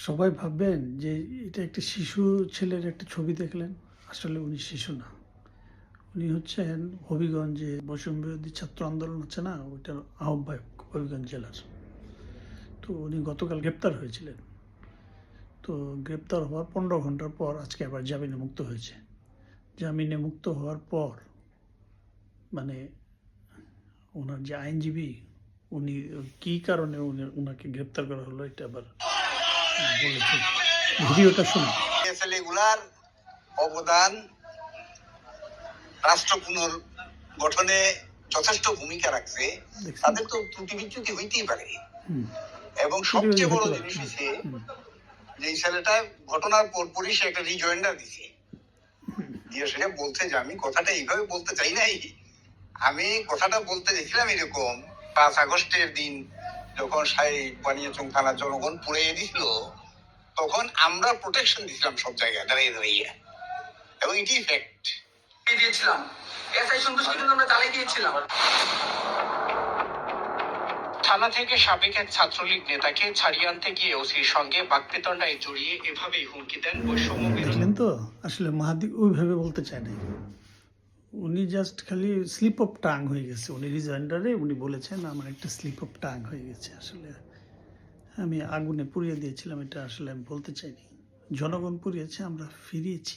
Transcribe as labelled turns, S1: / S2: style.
S1: সবাই ভাববেন যে এটা একটা শিশু ছেলের একটা ছবি দেখলেন। আসলে উনি শিশু না। উনি হচ্ছেন হবিগঞ্জে বৈষম্য বিরোধী ছাত্র আন্দোলন হচ্ছে না? ওইটার আহ্বায়ক হবিগঞ্জ জেলার। তো উনি গতকাল গ্রেপ্তার হয়েছিলেন। তো গ্রেপ্তার হওয়ার ১৫ ঘন্টার পর আজকে আবার জামিনে মুক্ত হয়েছে। জামিনে মুক্ত হওয়ার পর মানে ওনার যে আইনজীবী উনি কী কারণে উনাকে গ্রেপ্তার করা হলো এটা আবার বলেছেন। ভিডিওটা শুনুন।
S2: এগুলার অবদান রাষ্ট্র পুনর্গঠনে যথেষ্ট ভূমিকা রাখছে। তাদের তো ত্রুটি বিচ্যুতি হইতেই পারে। এবং সবচেয়ে বড় জিনিস হচ্ছে যে এই ছেলেটা ঘটনার পরপরই সে একটা রিজয়েন্ডার দিছে, দিয়ে সেটা বলছে যে আমি কথাটা এইভাবে বলতে চাই নাই, আমি কথাটা বলতে দেখলাম এরকম 5 আগস্টের দিন যখন বানিয়াচং থানার জনগণ পুড়িয়ে দিছিল, তখন আমরা প্রোটেকশন দিছিলাম সব জায়গায় দাঁড়িয়ে দাঁড়িয়ে, এবং এটি ফ্যাক্ট দিয়েছিলাম। এসআই সন্তুষ্টি কিন্তু আমরা চালিয়ে দিয়েছিলাম। থানা থেকে সাবেক এক ছাত্রলীগ নেতাকে ছাড়িয়ে আনতে গিয়ে ওসির সঙ্গে বাকবিতণ্ডায় জড়িয়ে এভাবেই হুমকি দেন বৈষম্য বিরোধী।
S1: দেখলেন তো, আসলে মাহাদি ওইভাবে বলতে চায় নাই। উনি জাস্ট খালি স্লিপ অফ টাং হয়ে গেছে। উনি রিজয়েন্ডারে উনি বলেছেন আমার একটা স্লিপ অফ টাং হয়ে গেছে। আসলে আমি আগুনে পুড়িয়ে দিয়েছিলাম, এটা আসলে আমি বলতে চাইনি। জনগণ পুড়িয়েছে, আমরা ফিরিয়েছি।